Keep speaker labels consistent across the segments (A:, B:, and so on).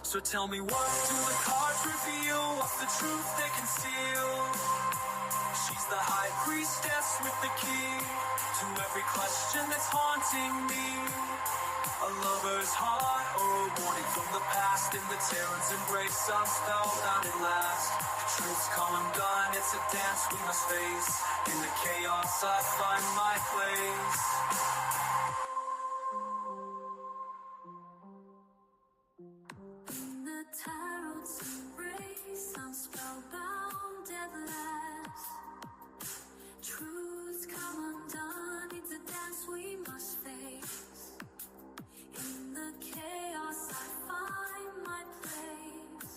A: So tell me, what do the cards reveal? What's the truth they conceal? She's the high priestess with the key to every question that's haunting me. A lover's heart or a warning from the past. In the terror's embrace, I'm spellbound at last. Truth's come undone, it's a dance we must face. In the chaos, I find my place.
B: In the tarot's embrace, I'm spellbound at last. Truth's come undone, it's a dance we must face. In the chaos, I find my place.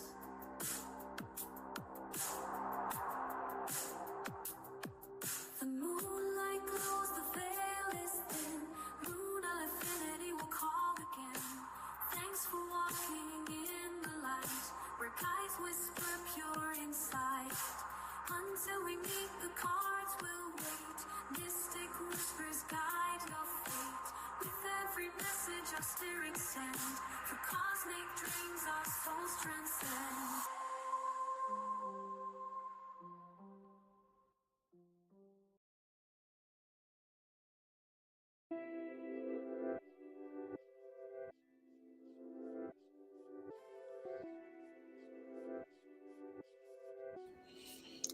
B: The moonlight glows, the veil is thin. Lunar affinity will call again. Thanks for walking in the light, where guys whisper pure insight. Until we meet, the cards will wait. Mystic whispers guide your fate. With every message our spirits send, for cosmic dreams our souls transcend.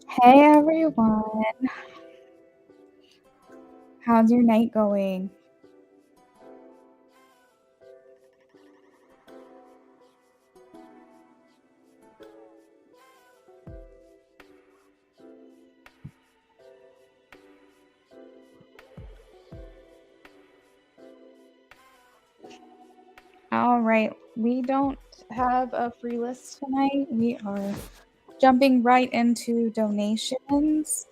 C: Hey everyone, how's your night going? All right, we don't have a free list tonight. We are jumping right into donations.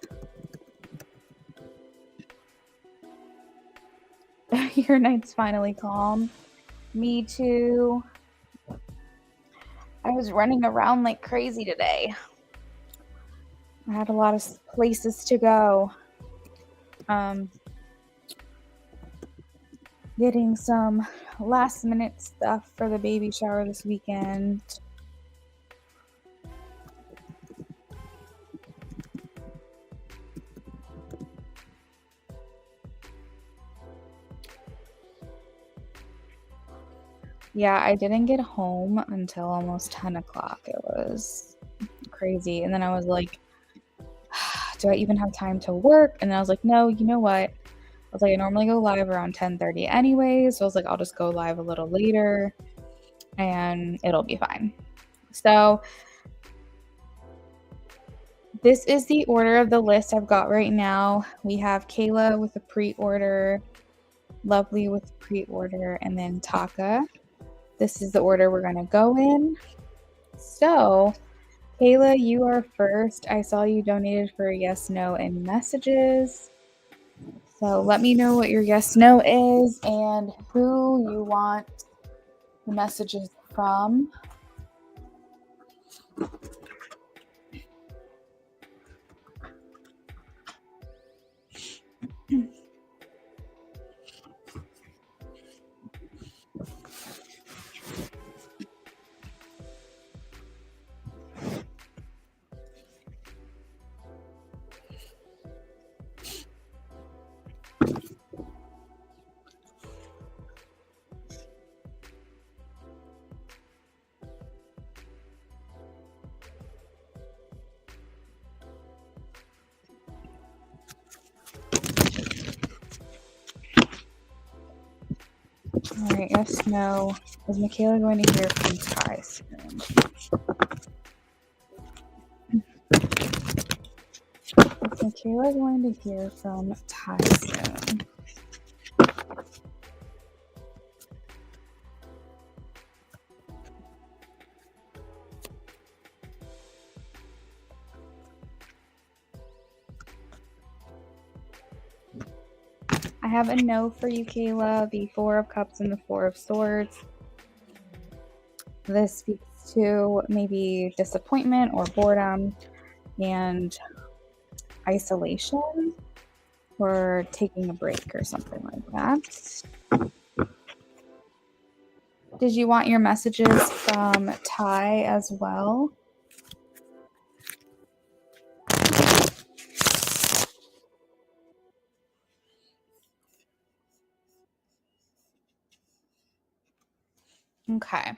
C: Your night's finally calm. Me too. I was running around like crazy today. I had a lot of places to go. Getting some last minute stuff for the baby shower this weekend. Yeah, I didn't get home until almost 10 o'clock. It was crazy. And then I was like, do I even have time to work? And then I was like, no, you know what? I was like, I normally go live around 10:30 anyway. So I was like, I'll just go live a little later and it'll be fine. So this is the order of the list I've got right now. We have Kayla with a pre-order, Lovely with a pre-order, and then Taka. This is the order we're going to go in. So, Kayla, you are first. I saw you donated for yes, no, and messages. So let me know what your yes, no is and who you want the messages from. All right, yes, no. Is Michaela going to hear from Ty soon? Is Michaela going to hear from Ty soon? I have a no for you, Kayla, the 4 of Cups and the 4 of Swords. This speaks to maybe disappointment or boredom and isolation or taking a break or something like that. Did you want your messages from Ty as well? Okay.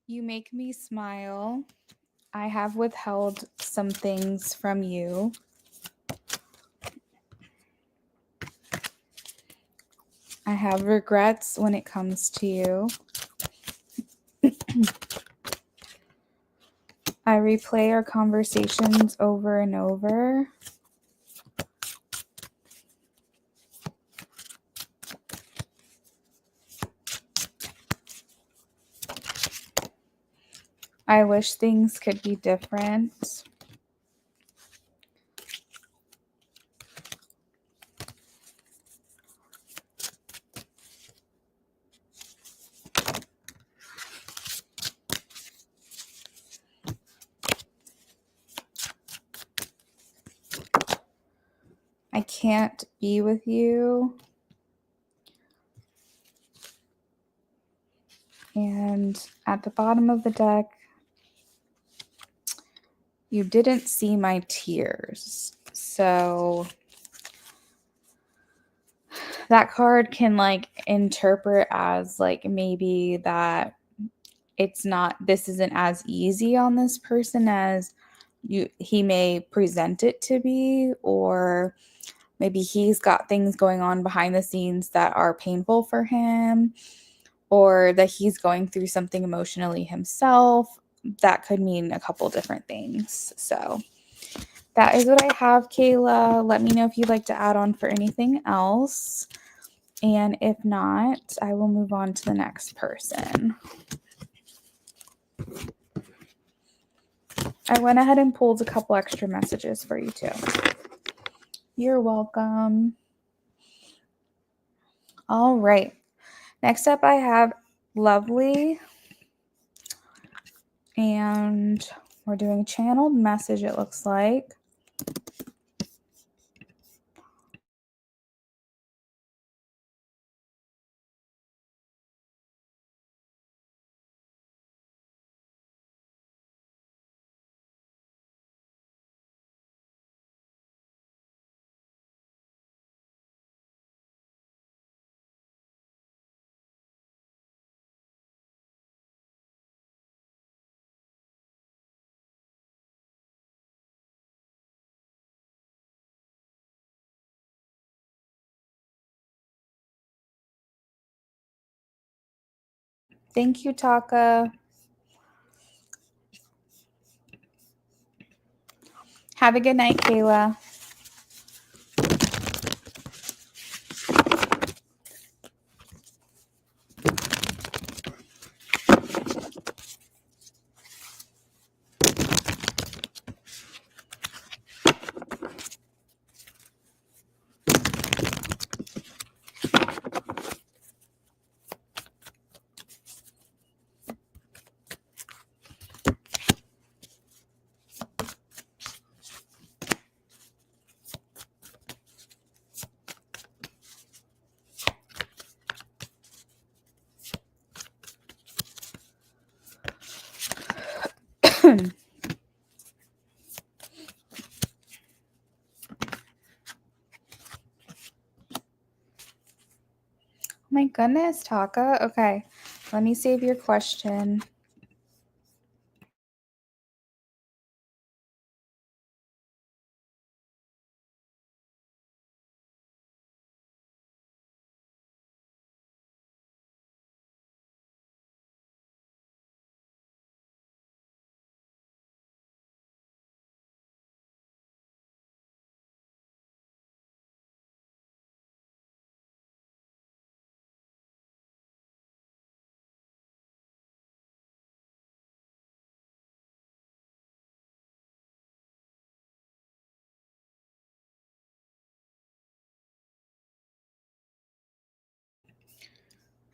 C: You make me smile. I have withheld some things from you. I have regrets when it comes to you. I replay our conversations over and over. I wish things could be different. I can't be with you. And at the bottom of the deck, you didn't see my tears. So that card can like interpret as like maybe that this isn't as easy on this person as he may present it to be, or maybe he's got things going on behind the scenes that are painful for him, or that he's going through something emotionally himself. That could mean a couple different things. So that is what I have, Kayla. Let me know if you'd like to add on for anything else. And if not, I will move on to the next person. I went ahead and pulled a couple extra messages for you too. You're welcome. All right. Next up, I have Lovely. And we're doing channeled message, it looks like. Thank you, Taka. Have a good night, Kayla. My goodness, Taka. Okay, let me save your question.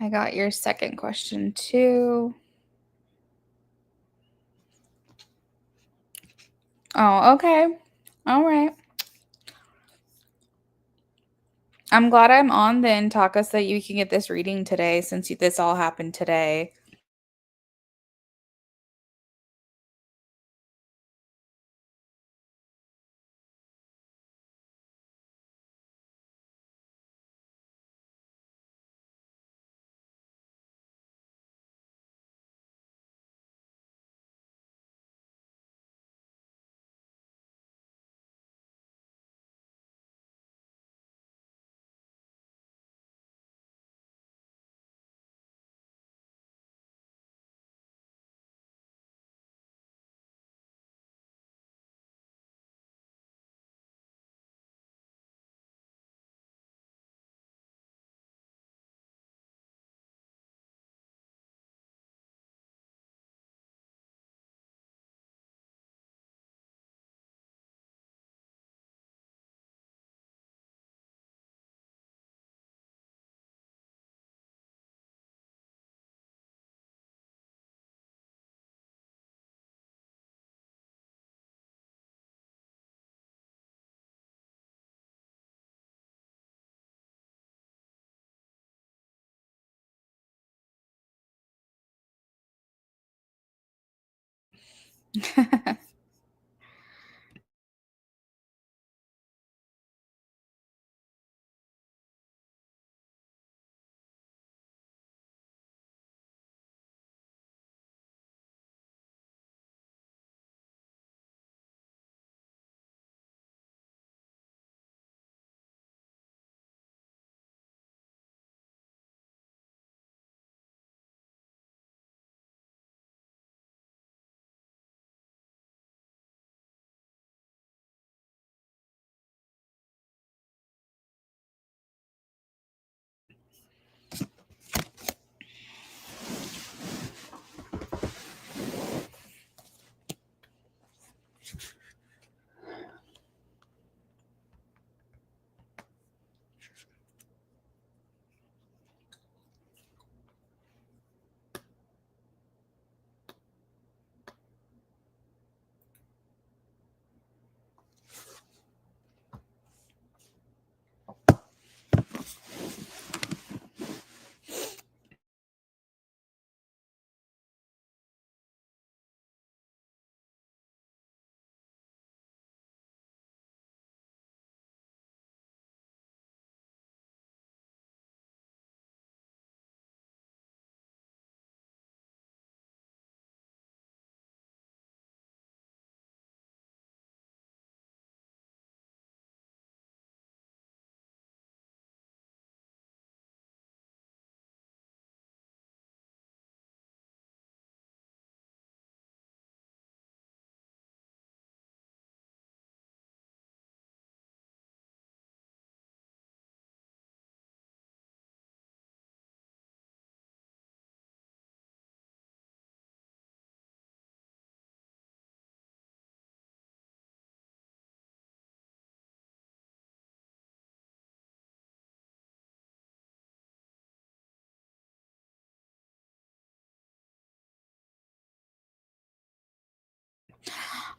C: I got your second question too. Oh, okay. All right. I'm glad I'm on then, Taka, so that you can get this reading today since this all happened today.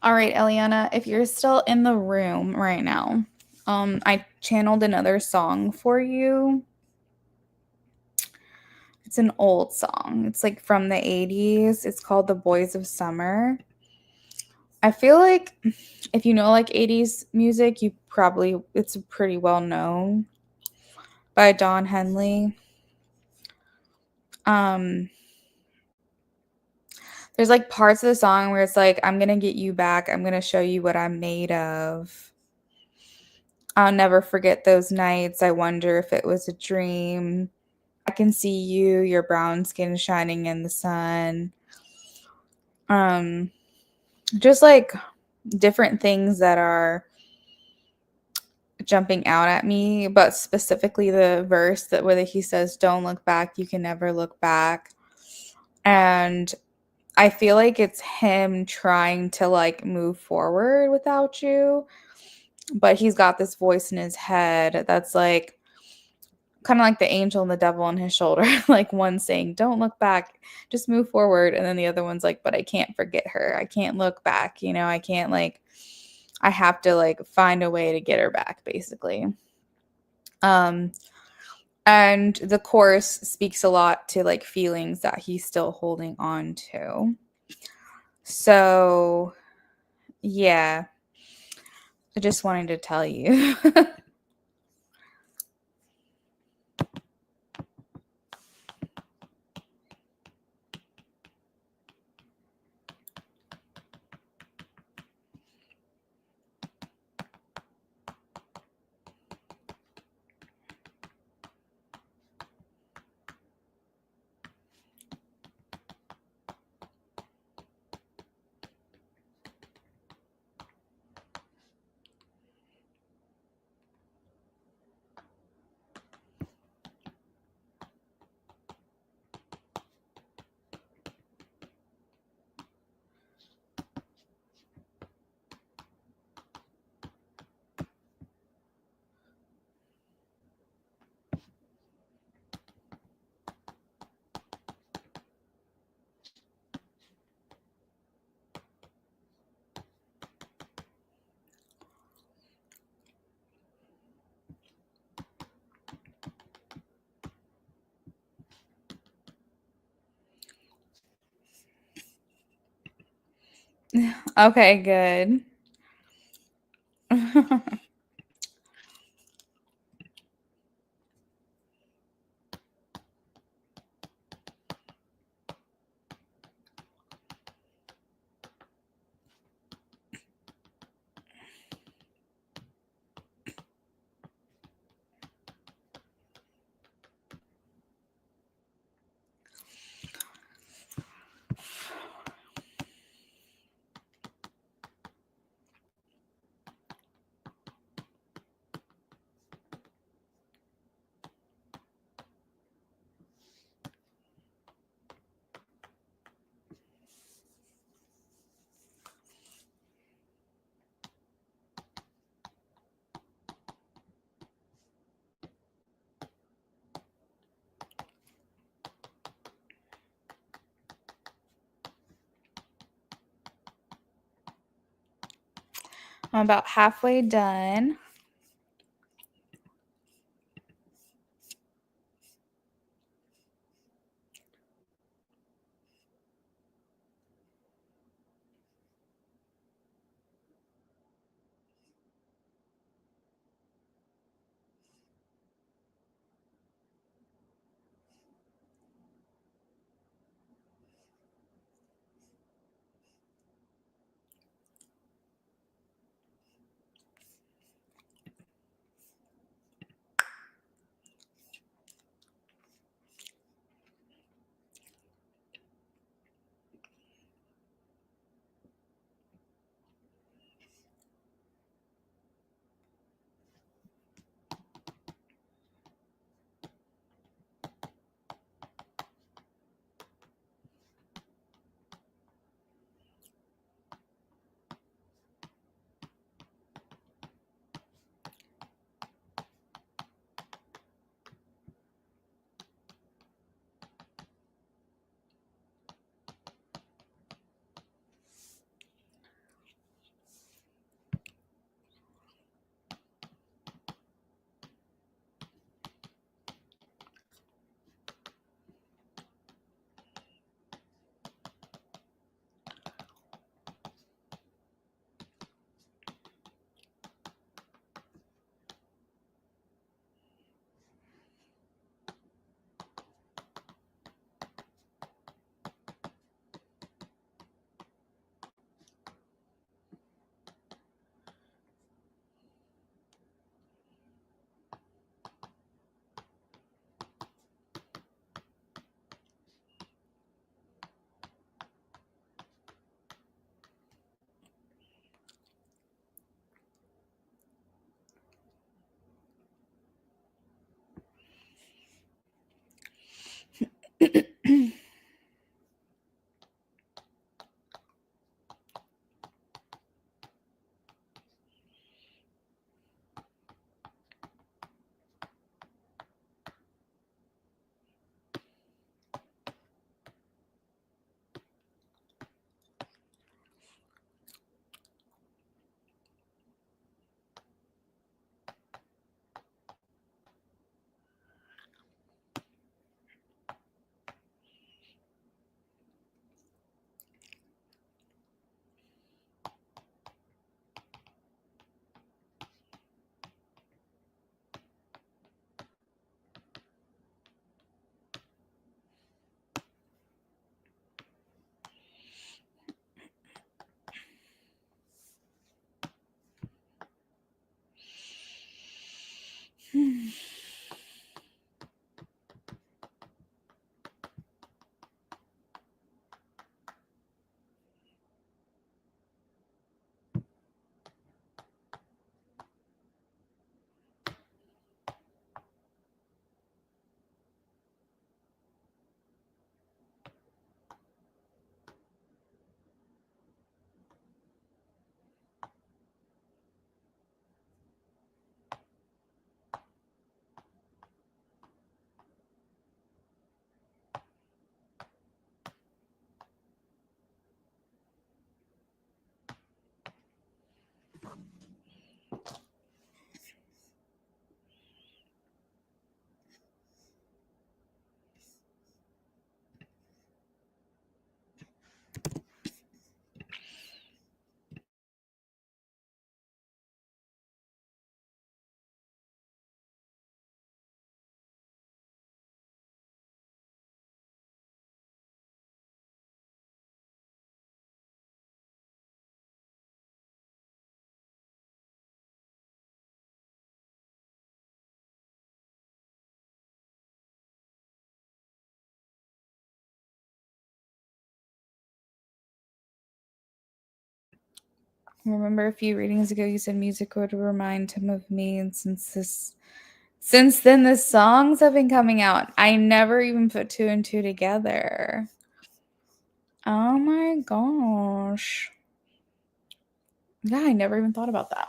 C: All right, Eliana, if you're still in the room right now, I channeled another song for you. It's an old song. It's like from the 80s. It's called The Boys of Summer. I feel like if you know like 80s music, it's pretty well known by Don Henley. Um there's like parts of the song where it's like, I'm gonna get you back, I'm gonna show you what I'm made of. I'll never forget those nights. I wonder if it was a dream. I can see you, your brown skin shining in the sun. Um, just like different things that are jumping out at me, but specifically the verse that where he says, "Don't look back, you can never look back." And I feel like it's him trying to like move forward without you, but he's got this voice in his head that's like kind of like the angel and the devil on his shoulder. Like one saying, "Don't look back, just move forward," and then the other one's like, "But I can't forget her. I can't look back. I can't like, I have to like find a way to get her back, basically." Um, and the chorus speaks a lot to like feelings that he's still holding on to. So, yeah, I just wanted to tell you. Okay, good. I'm about halfway done. I remember a few readings ago you said music would remind him of me, and since then the songs have been coming out. I never even put two and two together. Oh my gosh. Yeah, I never even thought about that.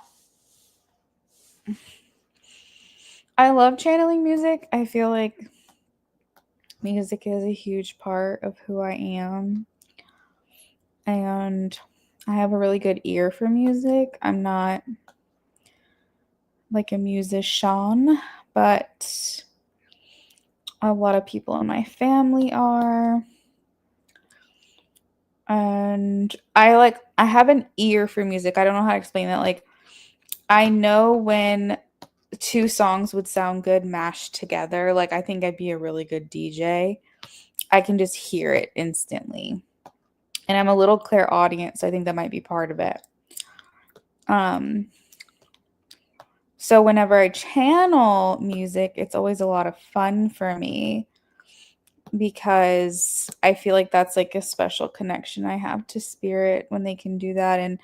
C: I love channeling music. I feel like music is a huge part of who I am. And I have a really good ear for music. I'm not like a musician, but a lot of people in my family are. And I have an ear for music. I don't know how to explain that. Like, I know when two songs would sound good mashed together. Like, I think I'd be a really good DJ. I can just hear it instantly. And I'm a little clairaudient, so I think that might be part of it. So whenever I channel music, it's always a lot of fun for me because I feel like that's like a special connection I have to spirit when they can do that. And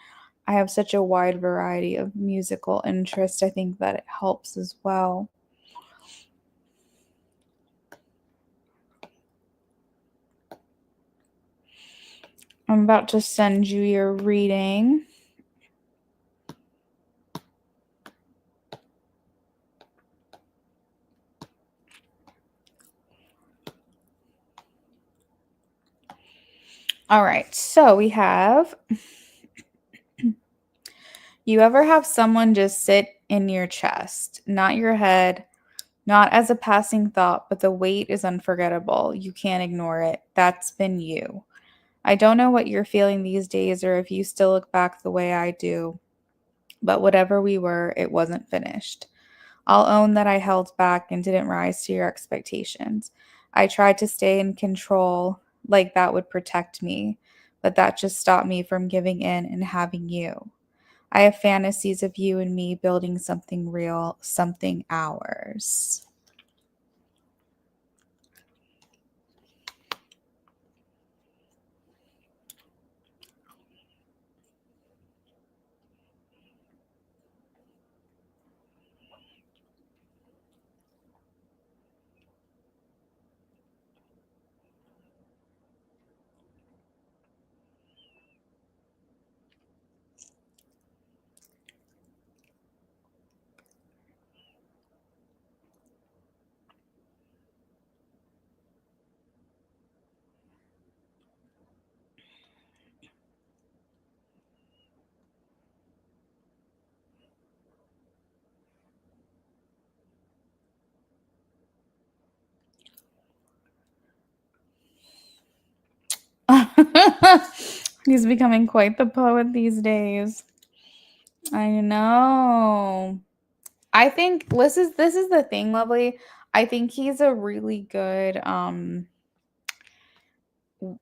C: I have such a wide variety of musical interests. I think that it helps as well. I'm about to send you your reading. All right, so we have, you ever have someone just sit in your chest, not your head, not as a passing thought, but the weight is unforgettable. You can't ignore it. That's been you. I don't know what you're feeling these days or if you still look back the way I do, but whatever we were, it wasn't finished. I'll own that I held back and didn't rise to your expectations. I tried to stay in control, like that would protect me, but that just stopped me from giving in and having you. I have fantasies of you and me building something real, something ours. He's becoming quite the poet these days. I know. I think this is the thing, Lovely. I think he's a really good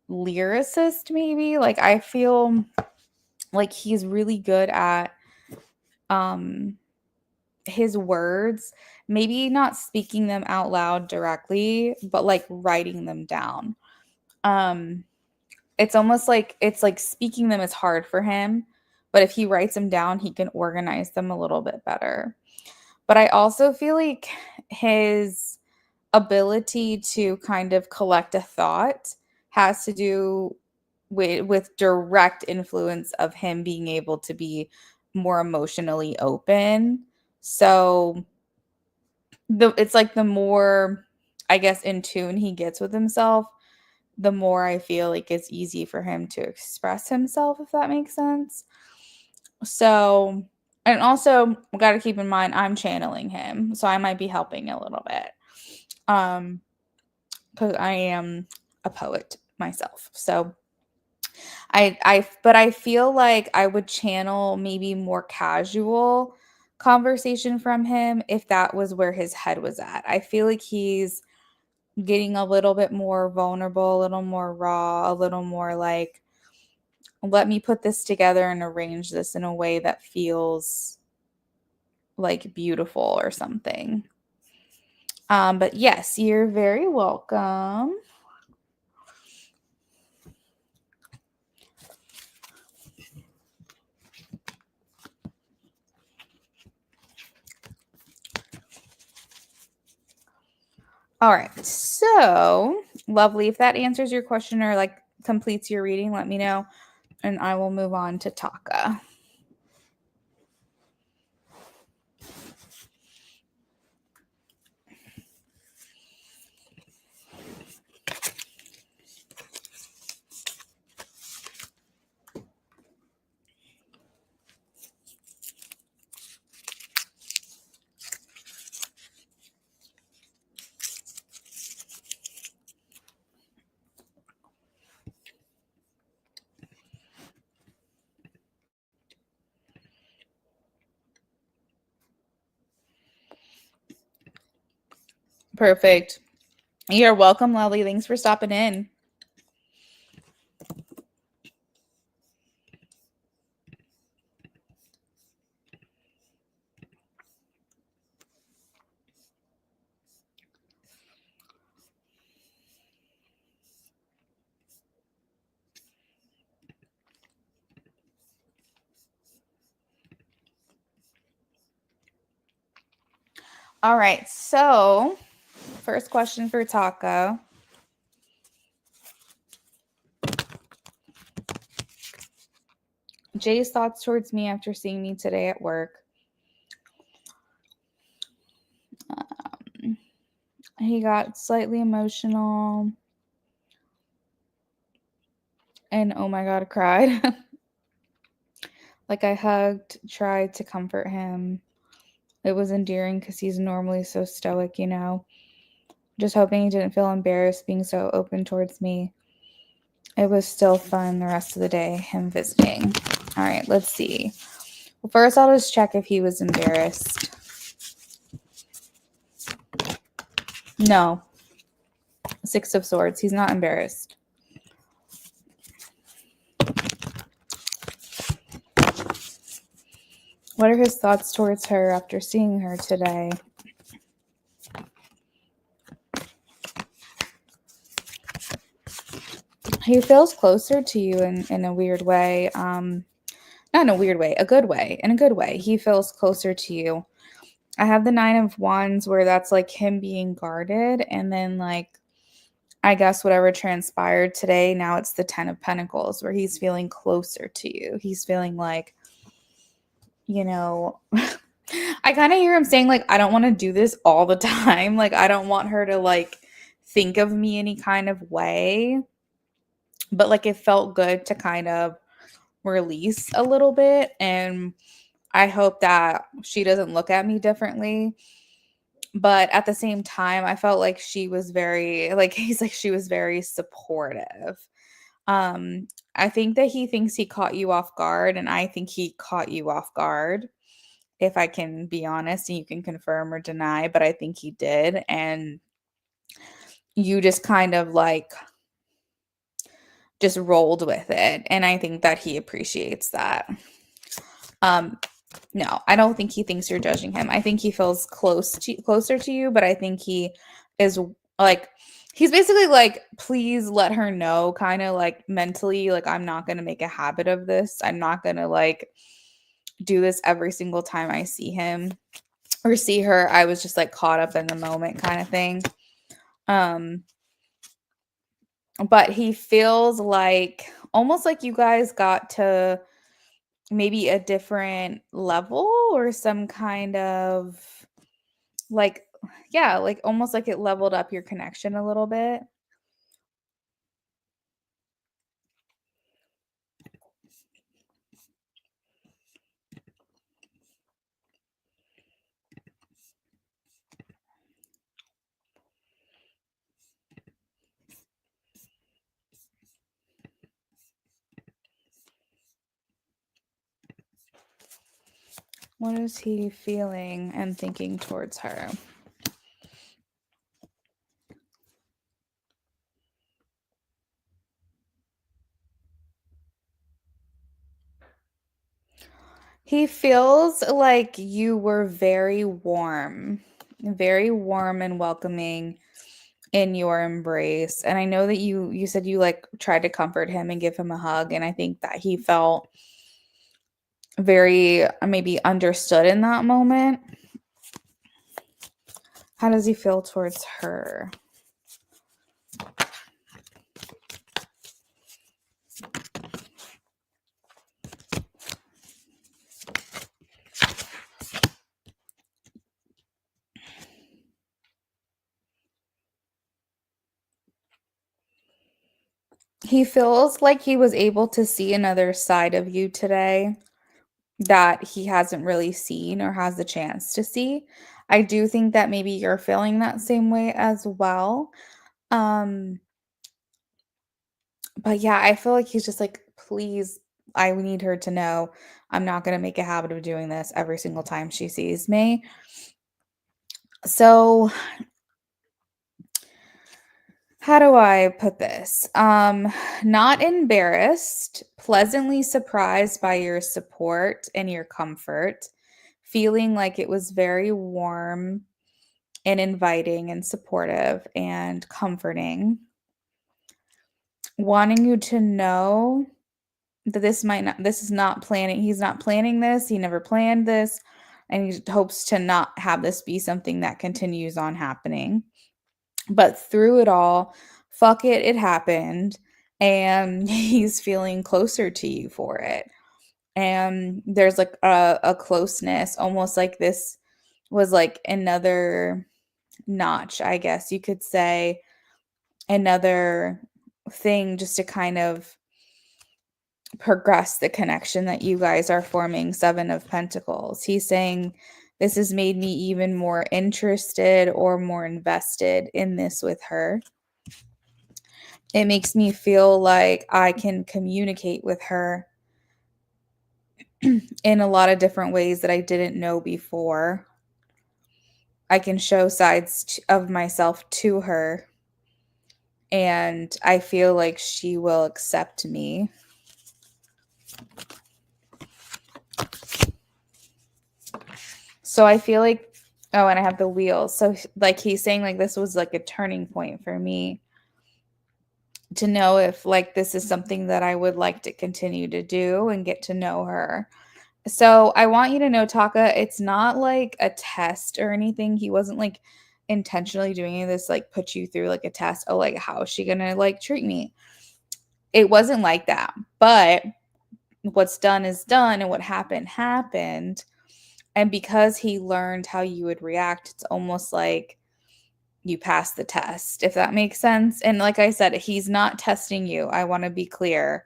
C: lyricist, maybe. Like, I feel like he's really good at um his words, maybe not speaking them out loud directly, but like writing them down. Um it's almost like it's like speaking them is hard for him, but if he writes them down, he can organize them a little bit better. But I also feel like his ability to kind of collect a thought has to do with direct influence of him being able to be more emotionally open. So it's like the more, I guess, in tune he gets with himself, the more I feel like it's easy for him to express himself, if that makes sense. So, and also we got to keep in mind I'm channeling him, so I might be helping a little bit. Because I am a poet myself. So but I feel like I would channel maybe more casual conversation from him if that was where his head was at. I feel like he's getting a little bit more vulnerable, a little more raw, a little more like, let me put this together and arrange this in a way that feels like beautiful or something. But yes, you're very welcome. All right. So, lovely. If that answers your question or like completes your reading, let me know and I will move on to Taka. Perfect. You're welcome, Lovely. Thanks for stopping in. All right. So, first question for Taka. Jay's thoughts towards me after seeing me today at work. He got slightly emotional and oh my God, cried. Like I hugged, tried to comfort him. It was endearing because he's normally so stoic, you know. Just hoping he didn't feel embarrassed being so open towards me. It was still fun the rest of the day, him visiting. All right, let's see. Well, first, I'll just check if he was embarrassed. No. Six of Swords. He's not embarrassed. What are his thoughts towards her after seeing her today? He feels closer to you in a weird way. Not in a weird way, a good way. In a good way. He feels closer to you. I have the Nine of Wands where that's like him being guarded. And then like, I guess whatever transpired today, now it's the Ten of Pentacles where he's feeling closer to you. He's feeling like, you know, I kind of hear him saying like, I don't want to do this all the time. Like, I don't want her to like think of me any kind of way. But like, it felt good to kind of release a little bit. And I hope that she doesn't look at me differently. But at the same time, I felt like she was very, like, he's like, she was very supportive. I think that he thinks he caught you off guard, and I think he caught you off guard, if I can be honest, and you can confirm or deny, but I think he did. And you just kind of like just rolled with it. And I think that he appreciates that. No, I don't think he thinks you're judging him. I think he feels closer to you, but I think he is like he's basically like, please let her know, kind of like mentally, like I'm not gonna make a habit of this. I'm not gonna like do this every single time I see him or see her. I was just like caught up in the moment kind of thing. But he feels like almost like you guys got to maybe a different level or some kind of like, yeah, like almost like it leveled up your connection a little bit. What is he feeling and thinking towards her? He feels like you were very warm and welcoming in your embrace. And I know that you said you like tried to comfort him and give him a hug, and I think that he felt very maybe understood in that moment. How does he feel towards her? He feels like he was able to see another side of you today that he hasn't really seen or has the chance to see. I do think that maybe you're feeling that same way as well. Um, but yeah, I feel like he's just like, please, I need her to know I'm not going to make a habit of doing this every single time she sees me. So, how do I put this? Not embarrassed, pleasantly surprised by your support and your comfort, feeling like it was very warm and inviting and supportive and comforting. Wanting you to know that this is not planning. He's not planning this. He never planned this. And he hopes to not have this be something that continues on happening. But through it all, fuck it, it happened. And he's feeling closer to you for it. And there's like a closeness, almost like this was like another notch, I guess you could say, another thing just to kind of progress the connection that you guys are forming. Seven of Pentacles. He's saying this has made me even more interested or more invested in this with her. It makes me feel like I can communicate with her in a lot of different ways that I didn't know before. I can show sides of myself to her, and I feel like she will accept me. So I feel like, oh, and I have the wheels. So like he's saying like this was like a turning point for me to know if like this is something that I would like to continue to do and get to know her. So I want you to know, Taka, it's not like a test or anything. He wasn't like intentionally doing this, like put you through like a test. Oh, like how is she gonna like treat me? It wasn't like that. But what's done is done, and what happened happened. And because he learned how you would react, it's almost like you passed the test, if that makes sense. And like I said, he's not testing you. I want to be clear.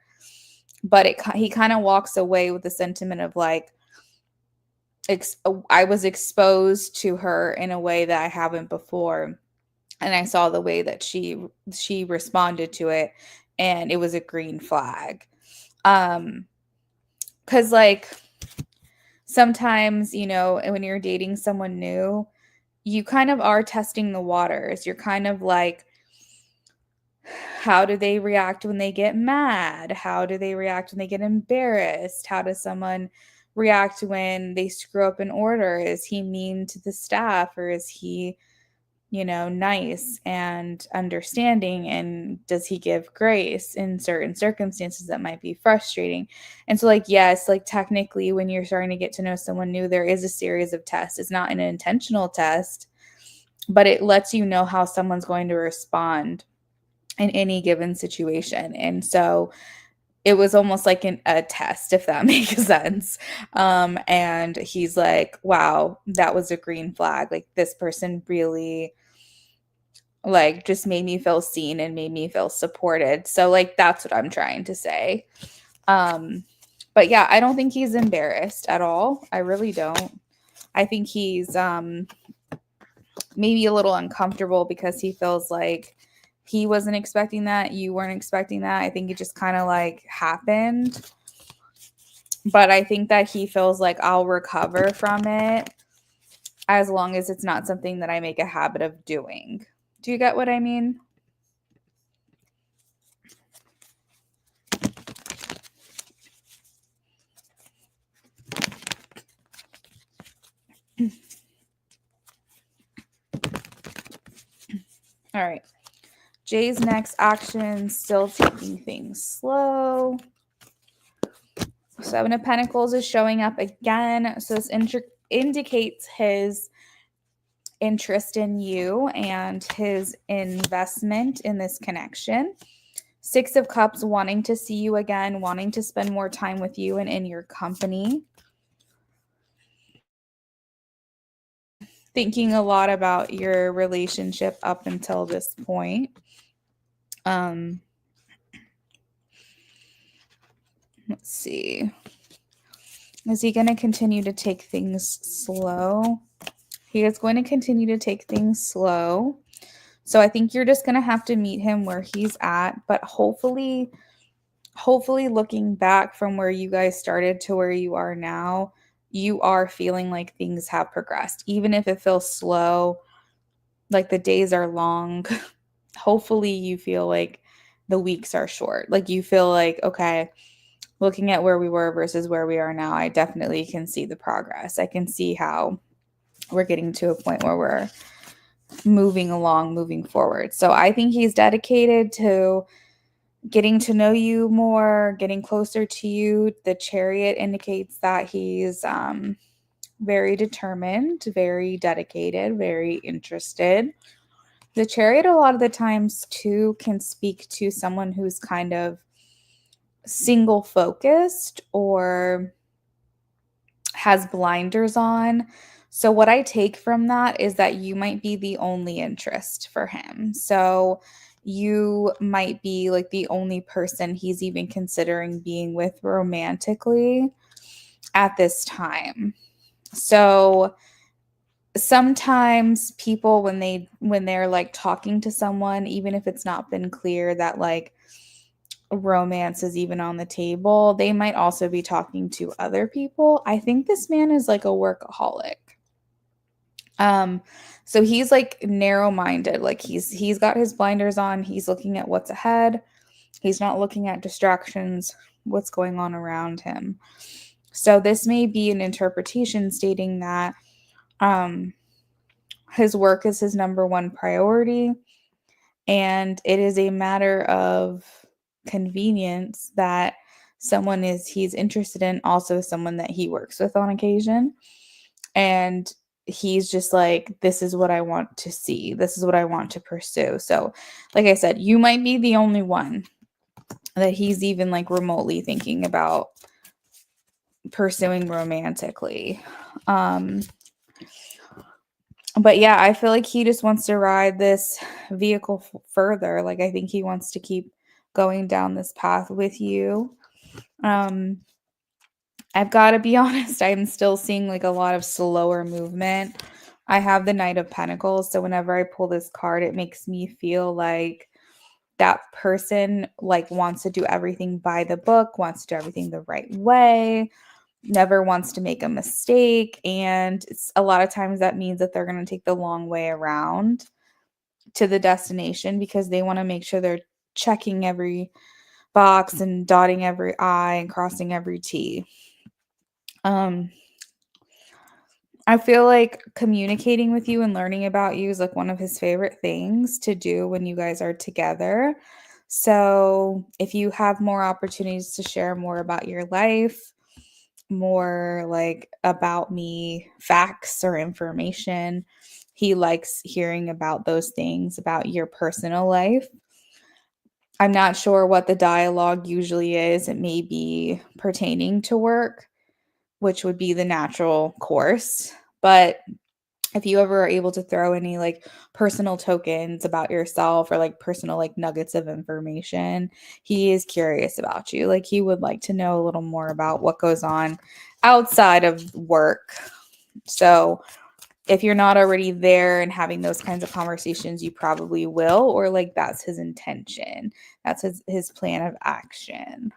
C: But he kind of walks away with the sentiment of like, I was exposed to her in a way that I haven't before, and I saw the way that she responded to it, and it was a green flag. Cuz like sometimes, you know, when you're dating someone new, you kind of are testing the waters. You're kind of like, how do they react when they get mad? How do they react when they get embarrassed? How does someone react when they screw up an order? Is he mean to the staff, or is he, you know, nice and understanding? And does he give grace in certain circumstances that might be frustrating? And so, like, yes, like technically, when you're starting to get to know someone new, there is a series of tests. It's not an intentional test, but it lets you know how someone's going to respond in any given situation. And so it was almost like a test, if that makes sense. And he's like, wow, that was a green flag. Like this person really like just made me feel seen and made me feel supported. So like that's what I'm trying to say. But yeah, I don't think he's embarrassed at all. I really don't. I think he's maybe a little uncomfortable because he feels like he wasn't expecting that, you weren't expecting that. I think it just kind of like happened. But I think that he feels like I'll recover from it as long as it's not something that I make a habit of doing. Do you get what I mean? All right. Jay's next action, still taking things slow. Seven of Pentacles is showing up again. So this indicates his interest in you and his investment in this connection. Six of Cups, wanting to see you again, wanting to spend more time with you and in your company. Thinking a lot about your relationship up until this point. Let's see. Is he going to continue to take things slow? He is going to continue to take things slow. So I think you're just going to have to meet him where he's at, but hopefully looking back from where you guys started to where you are now, you are feeling like things have progressed. Even if it feels slow, like the days are long, hopefully you feel like the weeks are short. Like you feel like, okay, looking at where we were versus where we are now, I definitely can see the progress. I can see how we're getting to a point where we're moving along, moving forward. So I think he's dedicated to getting to know you more, getting closer to you. The Chariot indicates that he's very determined, very dedicated, very interested. The Chariot, a lot of the times, too, can speak to someone who's kind of single focused or has blinders on. So, what I take from that is that you might be the only interest for him. So, you might be like the only person he's even considering being with romantically at this time. So, sometimes people when they're like talking to someone, even if it's not been clear that like romance is even on the table, they might also be talking to other people. I think this man is like a workaholic. Um, so he's like narrow-minded, like he's got his blinders on, he's looking at what's ahead. He's not looking at distractions, what's going on around him. So this may be an interpretation stating that his work is his number one priority, and it is a matter of convenience that someone is he's interested in also someone that he works with on occasion. And he's just like, this is what I want to see. This is what I want to pursue. So, like I said, you might be the only one that he's even like remotely thinking about pursuing romantically. But yeah, I feel like he just wants to ride this vehicle further. Like I think he wants to keep going down this path with you. I've got to be honest, I'm still seeing like a lot of slower movement. I have the Knight of Pentacles, so whenever I pull this card, it makes me feel like that person like wants to do everything by the book, wants to do everything the right way, never wants to make a mistake, and it's a lot of times that means that they're going to take the long way around to the destination because they want to make sure they're checking every box and dotting every I and crossing every T. I feel like communicating with you and learning about you is like one of his favorite things to do when you guys are together. So, if you have more opportunities to share more about your life, more like about me, facts or information, he likes hearing about those things about your personal life. I'm not sure what the dialogue usually is. It may be pertaining to work, which would be the natural course. But if you ever are able to throw any like personal tokens about yourself or like personal like nuggets of information, he is curious about you. Like he would like to know a little more about what goes on outside of work. So if you're not already there and having those kinds of conversations, you probably will, or like that's his intention. That's his plan of action.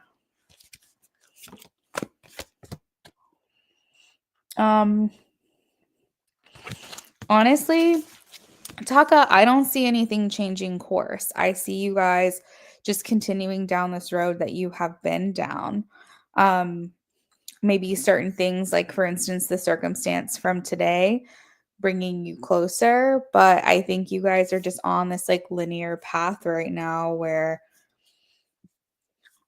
C: Honestly, Taka, I don't see anything changing course. I see you guys just continuing down this road that you have been down. Um, Maybe certain things, like for instance, the circumstance from today, bringing you closer. But I think you guys are just on this like linear path right now where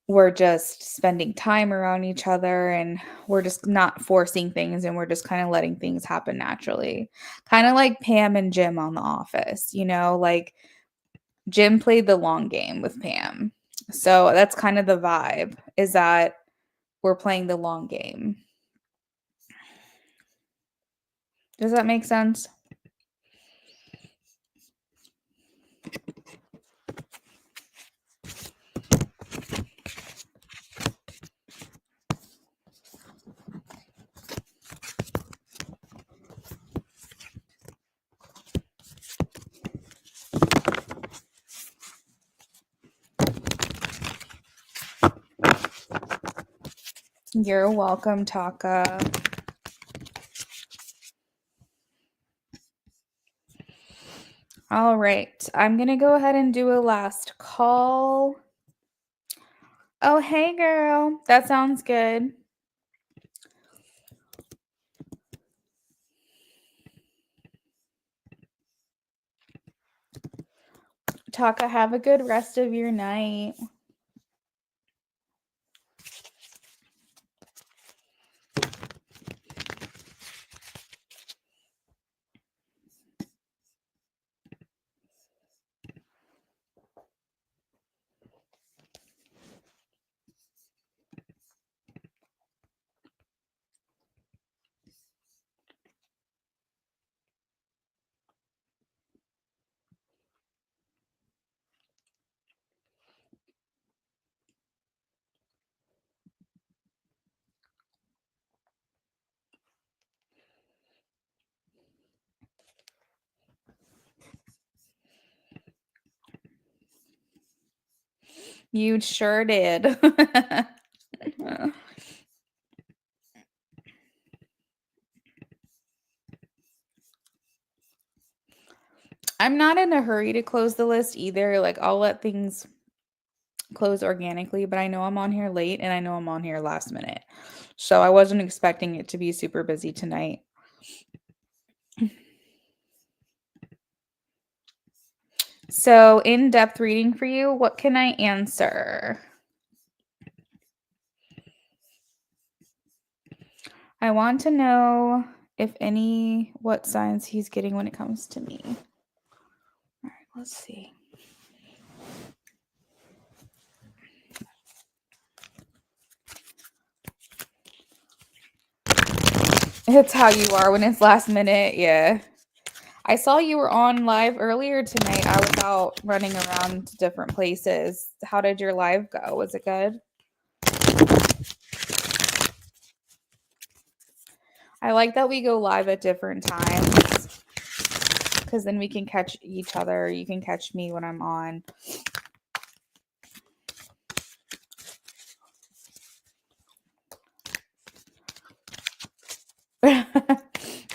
C: we're just spending time around each other and we're just not forcing things and we're just kind of letting things happen naturally. Kind of like Pam and Jim on The Office, like Jim played the long game with Pam. So that's kind of the vibe, is that we're playing the long game. Does that make sense? You're welcome, Taka. All right, I'm going to go ahead and do a last call. Oh, hey, girl. That sounds good. Taka, have a good rest of your night. You sure did. I'm not in a hurry to close the list either. Like, I'll let things close organically, but I know I'm on here late and I know I'm on here last minute. So I wasn't expecting it to be super busy tonight. So, in-depth reading for you, what can I answer? I want to know what signs he's getting when it comes to me. All right, let's see. It's how you are when it's last minute. Yeah. I saw you were on live earlier tonight. I was out running around to different places. How did your live go? Was it good? I like that we go live at different times because then we can catch each other. You can catch me when I'm on.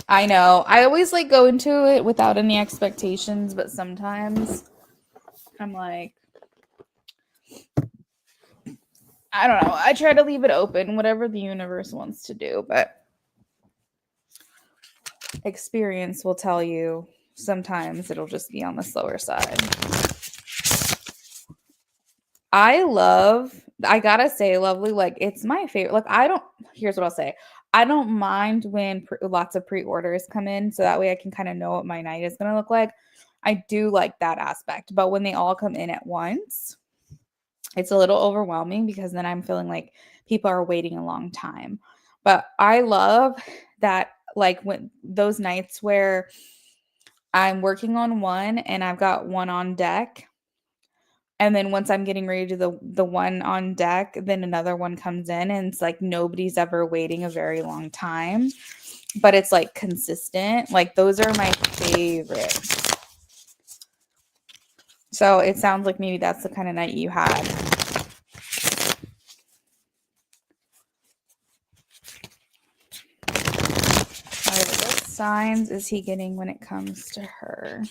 C: I know. I always like go into it without any expectations, but sometimes I'm like, I don't know. I try to leave it open, whatever the universe wants to do, but experience will tell you sometimes it'll just be on the slower side. I gotta say, Lovely, like it's my favorite. Like, here's what I'll say. I don't mind when lots of pre-orders come in, so that way I can kind of know what my night is gonna look like. I do like that aspect, but when they all come in at once, it's a little overwhelming because then I'm feeling like people are waiting a long time. But I love that, like when those nights where I'm working on one and I've got one on deck. And then once I'm getting ready to do the one on deck, then another one comes in and it's like nobody's ever waiting a very long time, but it's like consistent. Like those are my favorites. So it sounds like maybe that's the kind of night you had. All right, what signs is he getting when it comes to her?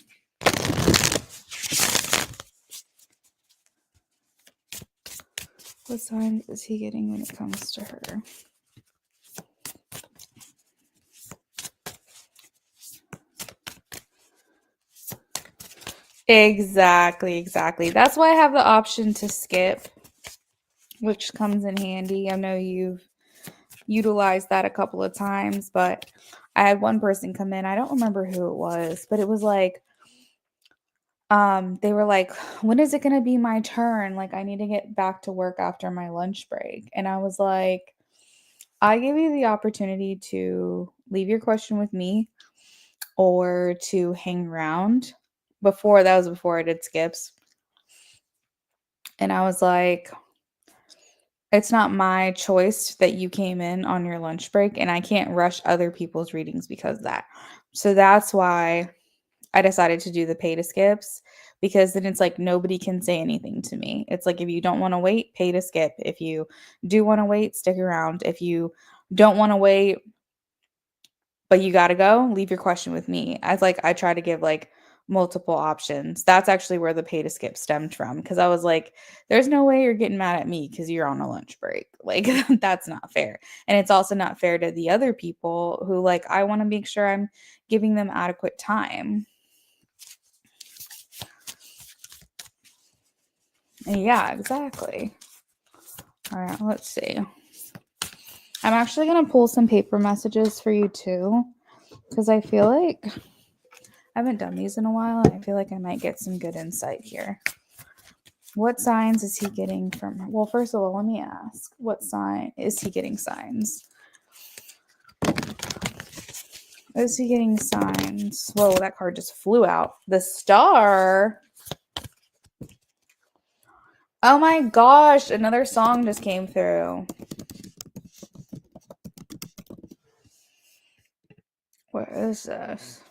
C: What signs is he getting when it comes to her? Exactly. That's why I have the option to skip. which comes in handy. I know you've utilized that a couple of times, but I had one person come in. I don't remember who it was, but it was like, they were like, when is it going to be my turn? Like, I need to get back to work after my lunch break. And I was like, I gave you the opportunity to leave your question with me or to hang around. That was before I did skips. And I was like, it's not my choice that you came in on your lunch break, and I can't rush other people's readings because of that. So that's why I decided to do the pay to skips, because then it's like nobody can say anything to me. It's like if you don't want to wait, pay to skip. If you do want to wait, stick around. If you don't want to wait, but you got to go, leave your question with me. I try to give like multiple options. That's actually where the pay to skip stemmed from, because I was like, there's no way you're getting mad at me because you're on a lunch break. Like, that's not fair. And it's also not fair to the other people who, like, I want to make sure I'm giving them adequate time. Yeah, exactly. All right, let's see. I'm actually going to pull some paper messages for you too, because I feel like I haven't done these in a while, and I feel like I might get some good insight here. What signs is he getting from her? Well, first of all, let me ask, what sign is he getting signs? Is he getting signs? Whoa, that card just flew out. The Star. Oh my gosh, another song just came through. What is this?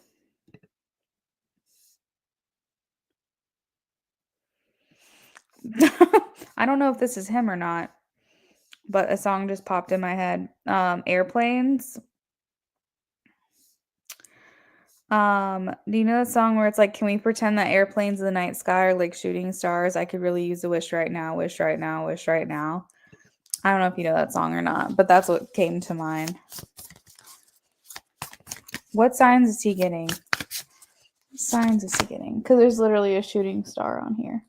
C: I don't know if this is him or not, but a song just popped in my head. Airplanes. Do you know the song where it's like, can we pretend that airplanes in the night sky are like shooting stars? I could really use a wish right now, wish right now, wish right now. I don't know if you know that song or not, but that's what came to mind. What signs is he getting? What signs is he getting? Because there's literally a shooting star on here.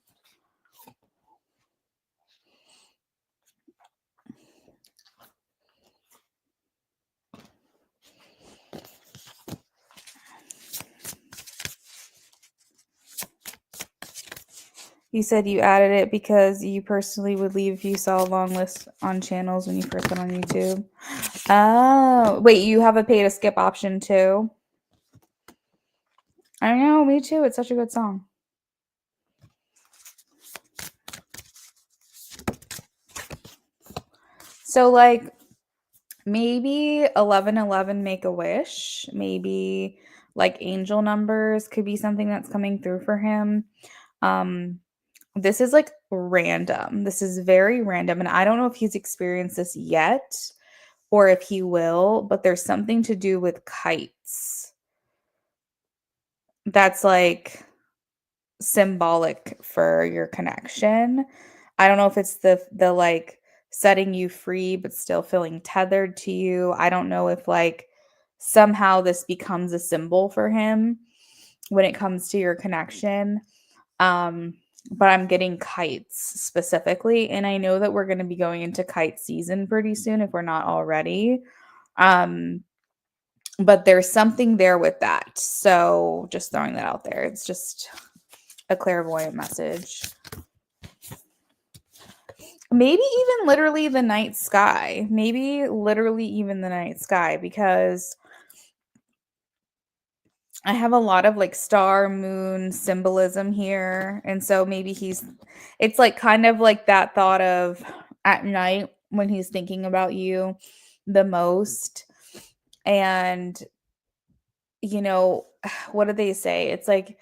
C: You said you added it because you personally would leave if you saw a long list on channels when you first went on YouTube. Oh, wait, you have a pay to skip option too? I know, me too. It's such a good song. So, like, maybe 1111 make a wish. Maybe like angel numbers could be something that's coming through for him. This is like random. This is very random. And I don't know if he's experienced this yet or if he will, but there's something to do with kites that's like symbolic for your connection. I don't know if it's the like setting you free but still feeling tethered to you. I don't know if like somehow this becomes a symbol for him when it comes to your connection. But I'm getting kites specifically, and I know that we're going to be going into kite season pretty soon if we're not already. But there's something there with that. So just throwing that out there. It's just a clairvoyant message. Maybe even literally the night sky. Maybe literally even the night sky, because I have a lot of like star moon symbolism here. And so maybe it's like kind of like that thought of at night when he's thinking about you the most. And, you know, what do they say? It's like,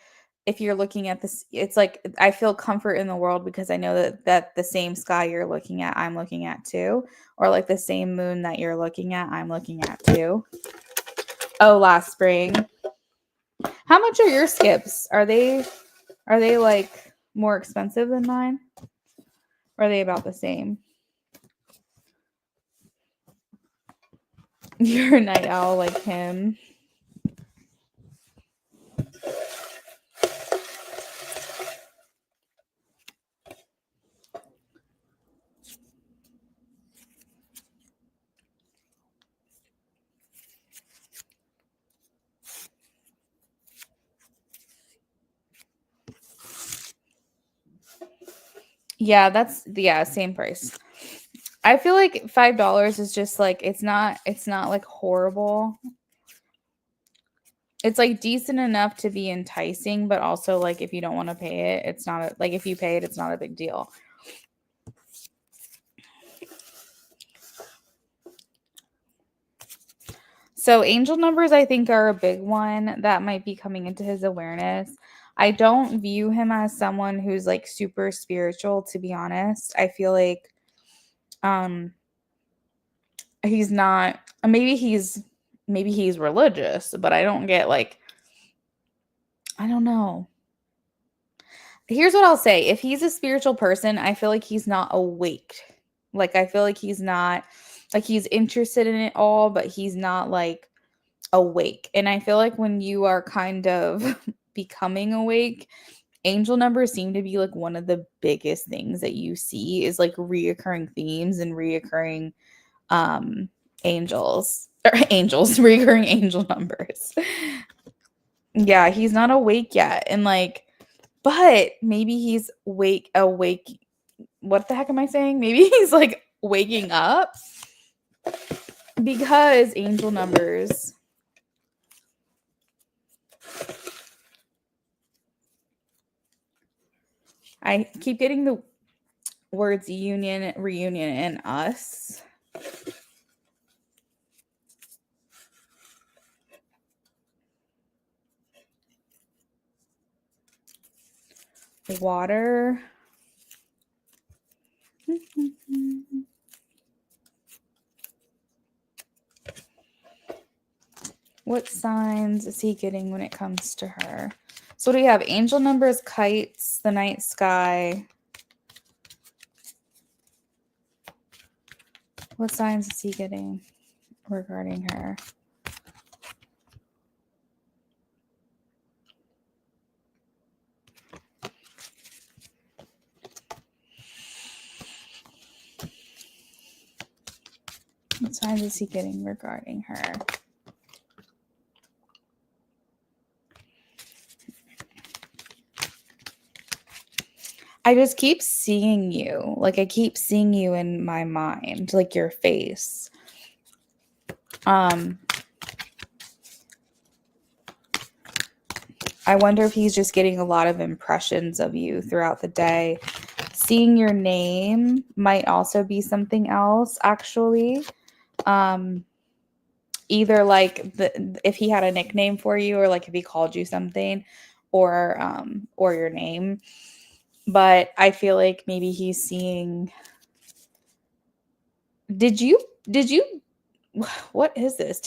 C: if you're looking at this, it's like I feel comfort in the world because I know that the same sky you're looking at, I'm looking at too, or like the same moon that you're looking at, I'm looking at too. Oh, last spring. How much are your skips? Are they like more expensive than mine? Or are they about the same? You're a night owl like him. Yeah, same price. I feel like $5 is just like it's not like horrible. It's like decent enough to be enticing, but also like if you don't want to pay it, it's not like if you pay it, it's not a big deal. So angel numbers, I think, are a big one that might be coming into his awareness. I don't view him as someone who's like super spiritual, to be honest. I feel like um he's not, maybe he's religious, but I don't get like, I don't know. Here's what I'll say. If he's a spiritual person, I feel like he's not awake. Like I feel like he's not, like he's interested in it all, but he's not like awake. And I feel like when you are kind of becoming awake, angel numbers seem to be like one of the biggest things that you see is like reoccurring themes and reoccurring um angels or angels, reoccurring angel numbers. Yeah, he's not awake yet. And like, but maybe he's awake. What the heck am I saying? Maybe he's like waking up because angel numbers. I keep getting the words union, reunion, and us. Water. What signs is he getting when it comes to her? So what do we have? Angel numbers, kites, the night sky. What signs is he getting regarding her? What signs is he getting regarding her? I just keep seeing you. Like I keep seeing you in my mind, like your face. I wonder if he's just getting a lot of impressions of you throughout the day. Seeing your name might also be something else, actually. Either like if he had a nickname for you, or like if he called you something, or your name. But I feel like maybe he's seeing. Did you what is this?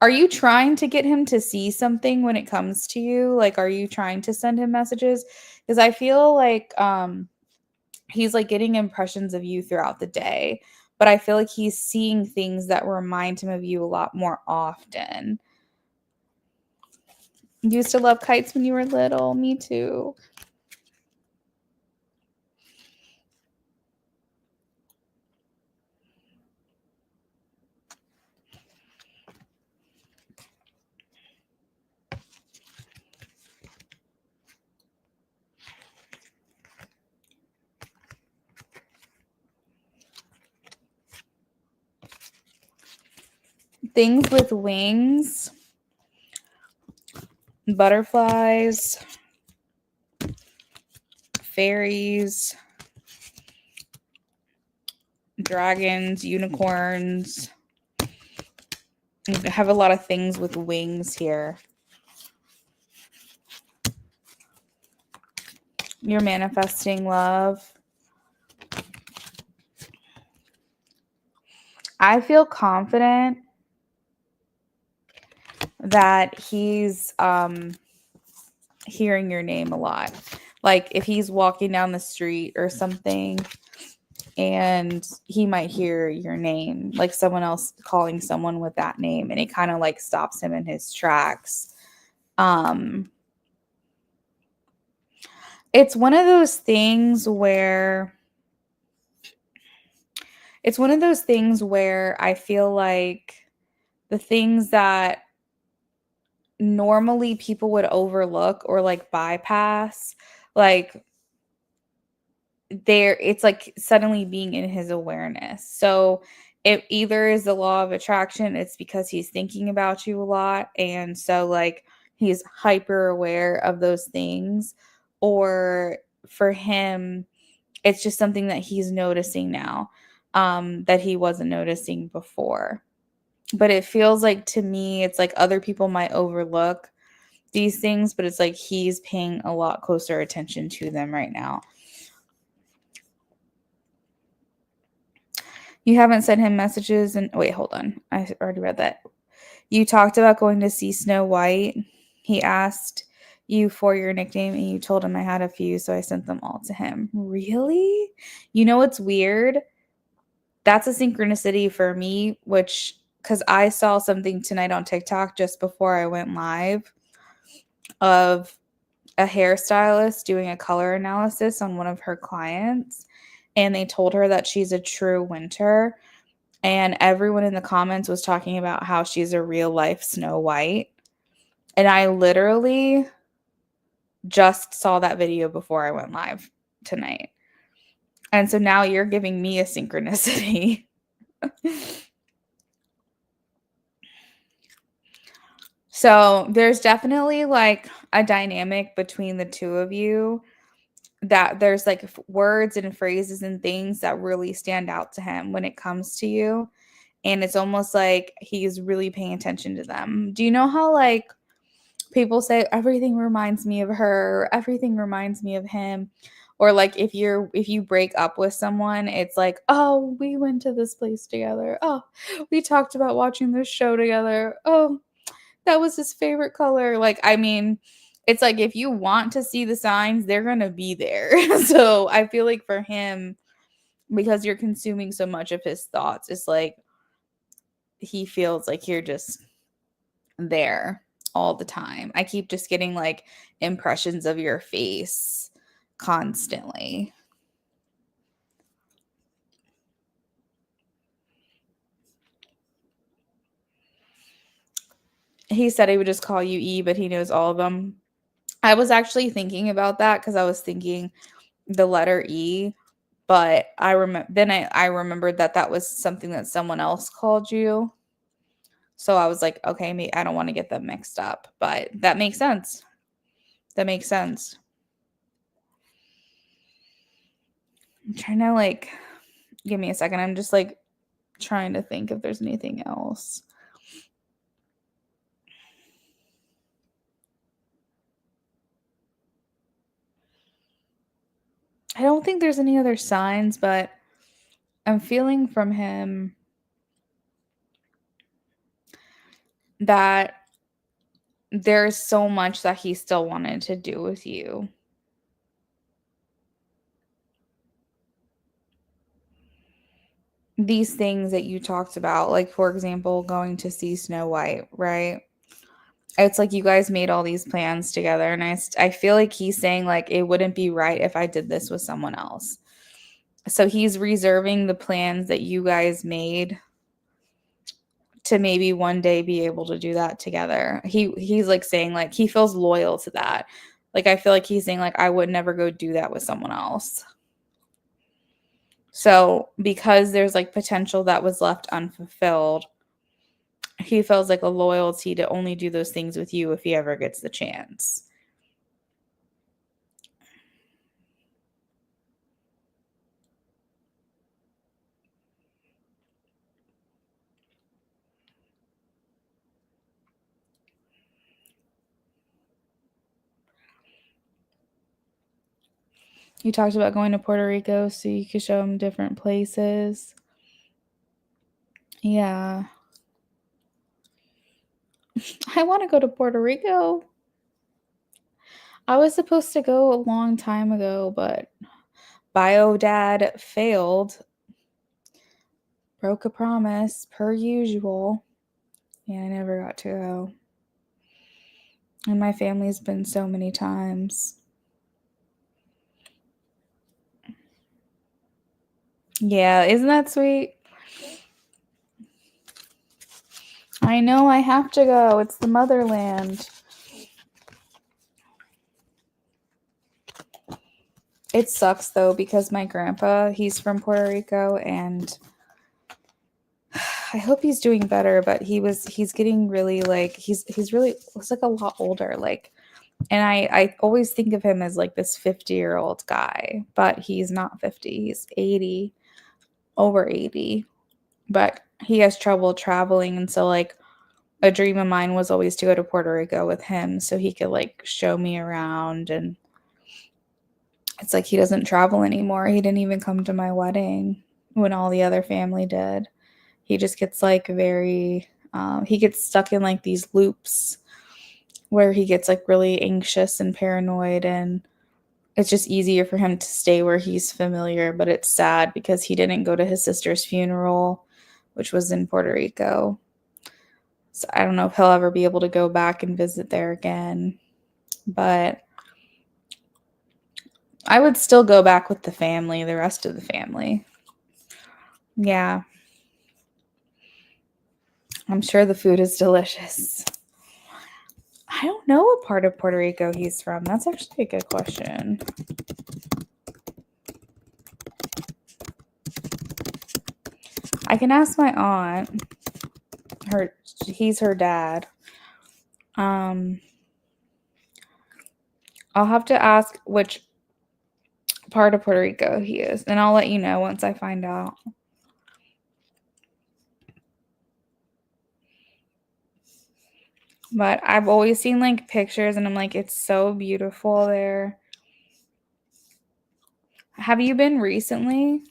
C: Are you trying to get him to see something when it comes to you? Like, are you trying to send him messages? Because I feel like he's like getting impressions of you throughout the day, but I feel like he's seeing things that remind him of you a lot more often. You used to love kites when you were little. Me too. Things with wings, butterflies, fairies, dragons, unicorns. I have a lot of things with wings here. You're manifesting love. I feel confident that he's hearing your name a lot. Like if he's walking down the street or something and he might hear your name, like someone else calling someone with that name, and it kind of like stops him in his tracks. It's one of those things where I feel like the things that normally people would overlook or like bypass, like it's like suddenly being in his awareness. So it either is the law of attraction, it's because he's thinking about you a lot, and so like he's hyper aware of those things, or for him it's just something that he's noticing now, that he wasn't noticing before. But it feels like to me it's like other people might overlook these things, but it's like he's paying a lot closer attention to them right now. You haven't sent him messages and wait, hold on. I already read that. You talked about going to see Snow White. He asked you for your nickname and you told him I had a few, so I sent them all to him. Really? You know what's weird? That's a synchronicity for me, which because I saw something tonight on TikTok just before I went live of a hairstylist doing a color analysis on one of her clients, and they told her that she's a true winter, and everyone in the comments was talking about how she's a real life Snow White, and I literally just saw that video before I went live tonight, and so now you're giving me a synchronicity. So there's definitely like a dynamic between the two of you, that there's like words and phrases and things that really stand out to him when it comes to you. And it's almost like he's really paying attention to them. Do you know how like people say everything reminds me of her, everything reminds me of him? Or like if you break up with someone, it's like, oh, we went to this place together. Oh, we talked about watching this show together. Oh, that was his favorite color. Like, I mean, it's like if you want to see the signs, they're going to be there. So I feel like for him, because you're consuming so much of his thoughts, it's like he feels like you're just there all the time. I keep just getting like impressions of your face constantly. He said he would just call you E, but he knows all of them. I was actually thinking about that because I was thinking the letter E, but I remember then I remembered that that was something that someone else called you. So I was like, okay, I don't want to get them mixed up, but that makes sense. That makes sense. I'm trying to like give me a second. I'm just like trying to think if there's anything else. I don't think there's any other signs, but I'm feeling from him that there's so much that he still wanted to do with you. These things that you talked about, like for example, going to see Snow White, right? It's like you guys made all these plans together, and I feel like he's saying like it wouldn't be right if I did this with someone else. So he's reserving the plans that you guys made to maybe one day be able to do that together. He's like saying like he feels loyal to that. Like I feel like he's saying like I would never go do that with someone else. So because there's like potential that was left unfulfilled, he feels like a loyalty to only do those things with you if he ever gets the chance. You talked about going to Puerto Rico so you could show him different places. Yeah. I want to go to Puerto Rico. I was supposed to go a long time ago, but Bio Dad failed. Broke a promise, per usual. Yeah, I never got to go. And my family's been so many times. Yeah, isn't that sweet? I know I have to go. It's the motherland. It sucks though because my grandpa, he's from Puerto Rico, and I hope he's doing better, but he's getting really like he's like a lot older, like, and I always think of him as like this 50-year-old guy, but he's not 50. He's 80, over 80. But he has trouble traveling, and so like a dream of mine was always to go to Puerto Rico with him so he could like show me around. And it's like he doesn't travel anymore. He didn't even come to my wedding when all the other family did. He just gets like very he gets stuck in like these loops where he gets like really anxious and paranoid, and it's just easier for him to stay where he's familiar. But it's sad because he didn't go to his sister's funeral, which was in Puerto Rico. So I don't know if he'll ever be able to go back and visit there again. But I would still go back with the family, the rest of the family. Yeah. I'm sure the food is delicious. I don't know what part of Puerto Rico he's from. That's actually a good question. I can ask my aunt. He's her dad. I'll have to ask which part of Puerto Rico he is, and I'll let you know once I find out. But I've always seen like pictures, and I'm like, it's so beautiful there. Have you been recently?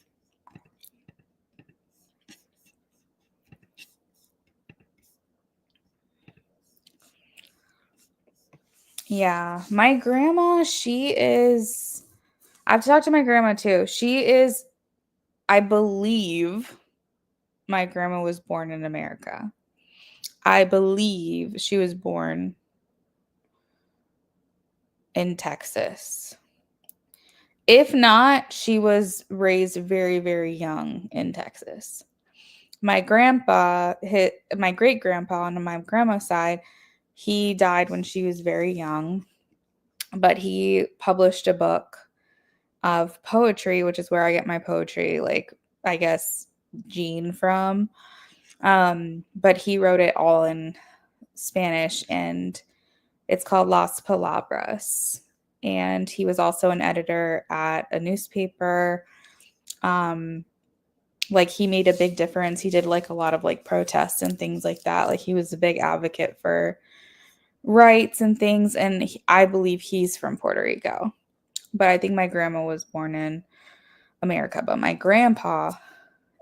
C: Yeah, my grandma, I've talked to my grandma too. I believe my grandma was born in America. I believe she was born in Texas. If not, she was raised very, very young in Texas. My my great grandpa on my grandma's side, he died when she was very young, but he published a book of poetry, which is where I get my poetry, like, I guess, gene from. But he wrote it all in Spanish, and it's called Las Palabras. And he was also an editor at a newspaper. Like, he made a big difference. He did like a lot of like protests and things like that. Like, he was a big advocate for rights and things. And I believe he's from Puerto Rico, but I think my grandma was born in America. But my grandpa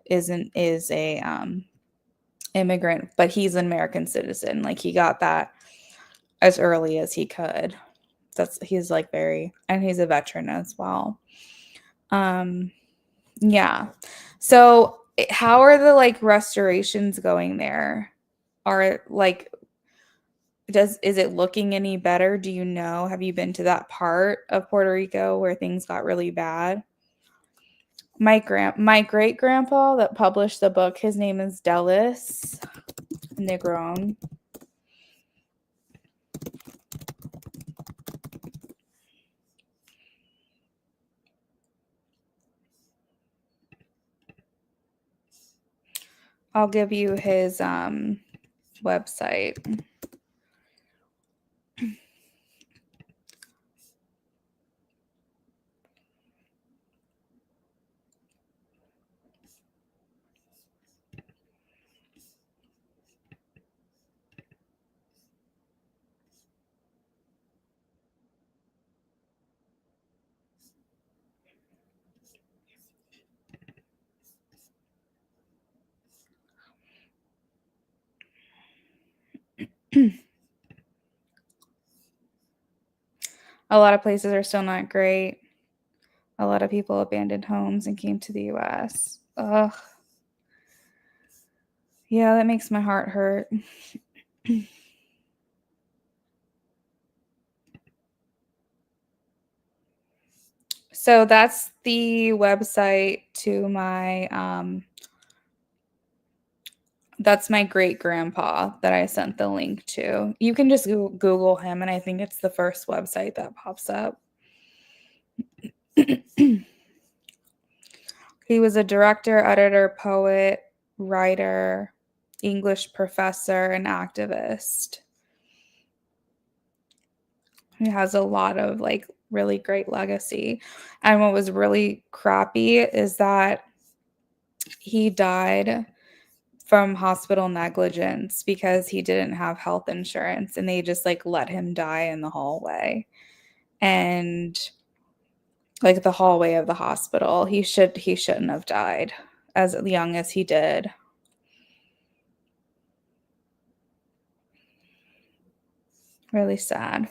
C: is a immigrant, but he's an American citizen. Like, he got that as early as he could. He's like and he's a veteran as well. Yeah. So how are the like restorations going there? Are like is it looking any better? Do you know? Have you been to that part of Puerto Rico where things got really bad? My great grandpa that published the book, his name is Delis Negron. I'll give you his website. A lot of places are still not great. A lot of people abandoned homes and came to the US. Ugh. Yeah, that makes my heart hurt. So that's the website to that's my great grandpa that I sent the link to. You can just Google him, and I think it's the first website that pops up. He was a director, editor, poet, writer, English professor, and activist. He has a lot of like really great legacy. And what was really crappy is that he died from hospital negligence because he didn't have health insurance and they just like let him die in the hallway. And like the hallway of the hospital. He shouldn't have died as young as he did. Really sad.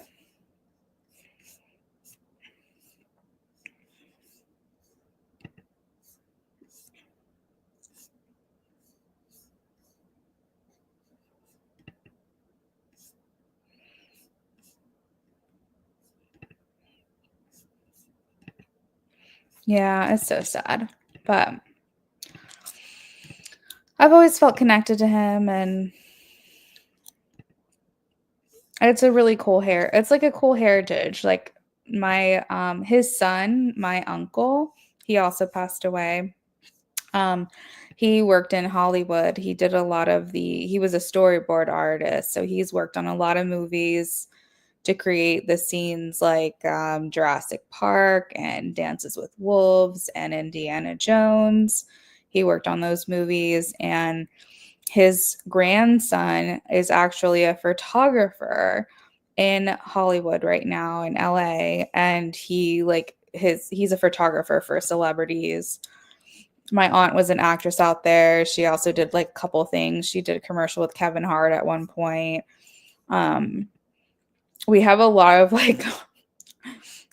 C: Yeah, it's so sad. But I've always felt connected to him and it's a really cool it's like a cool heritage. Like my his son, my uncle, he also passed away. Um he worked in Hollywood. He did a lot of he was a storyboard artist, so he's worked on a lot of movies to create the scenes like Jurassic Park and Dances with Wolves and Indiana Jones. He worked on those movies, and his grandson is actually a photographer in Hollywood right now in LA, and he's a photographer for celebrities. My aunt was an actress out there. She also did like a couple things. She did a commercial with Kevin Hart at one point. We have a lot of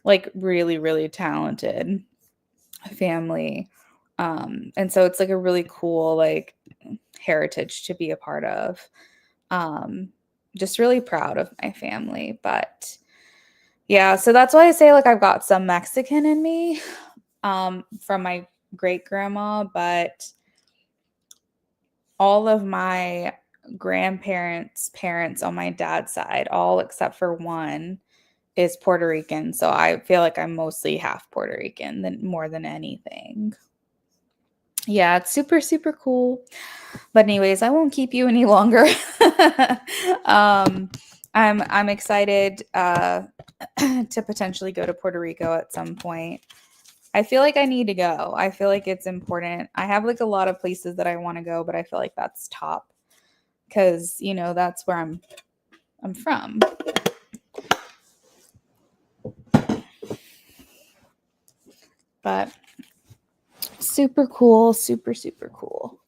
C: like really really talented family, and so it's like a really cool like heritage to be a part of. Just really proud of my family. But yeah, so that's why I say like I've got some Mexican in me, from my great grandma, but all of my grandparents' parents on my dad's side, all except for one, is Puerto Rican. So I feel like I'm mostly half Puerto Rican than more than anything. Yeah, it's super, super cool. But anyways, I won't keep you any longer. I'm excited to potentially go to Puerto Rico at some point. I feel like I need to go. I feel like it's important. I have like a lot of places that I want to go, but I feel like that's top because that's where I'm from. But super cool, super, super cool.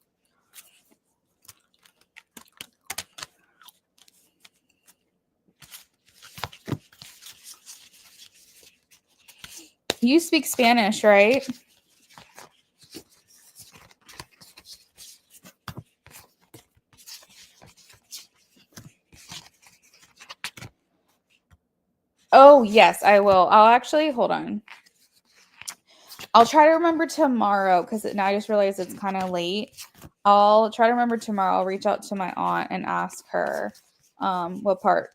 C: You speak Spanish, right? Oh, yes, I will. I'll actually, hold on. I'll try to remember tomorrow because now I just realized it's kind of late. I'll try to remember tomorrow. I'll reach out to my aunt and ask her what part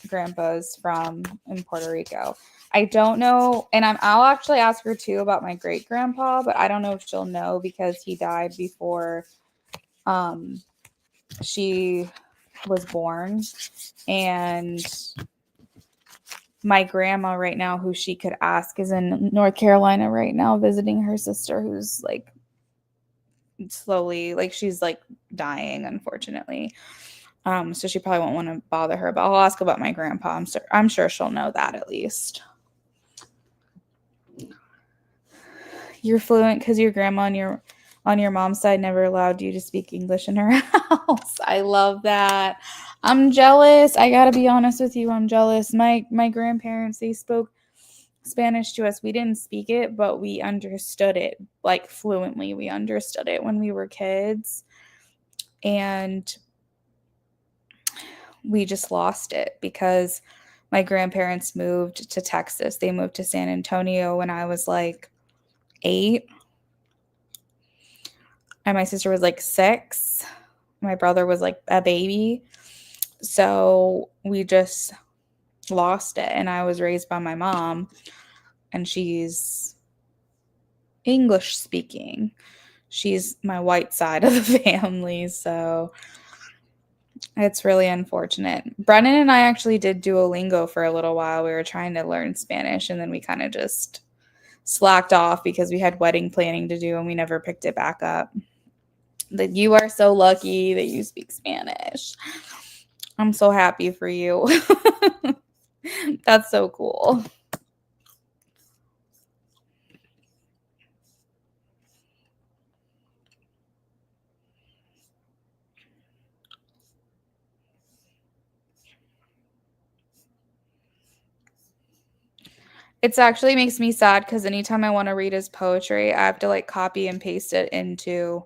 C: grandpa's from in Puerto Rico. I don't know. And I'll actually ask her too about my great grandpa, but I don't know if she'll know because he died before she was born. And my grandma right now, who she could ask, is in North Carolina right now visiting her sister who's like slowly, like she's like dying, unfortunately. So she probably won't want to bother her, but I'll ask about my grandpa. I'm sure she'll know that at least. You're fluent because your grandma on your mom's side never allowed you to speak English in her house. I love that. I'm jealous. I gotta be honest with you. I'm jealous. My grandparents, they spoke Spanish to us. We didn't speak it, but we understood it like fluently. We understood it when we were kids. And we just lost it because my grandparents moved to Texas. They moved to San Antonio when I was like 8. And my sister was like 6. My brother was like a baby. So we just lost it. And I was raised by my mom. and she's English speaking. She's my white side of the family, so it's really unfortunate. Brennan and I actually did Duolingo for a little while. We were trying to learn Spanish, and then we kind of just slacked off because we had wedding planning to do and we never picked it back up. That you are so lucky that you speak Spanish. I'm so happy for you. That's so cool. It's actually makes me sad because anytime I want to read his poetry, I have to like copy and paste it into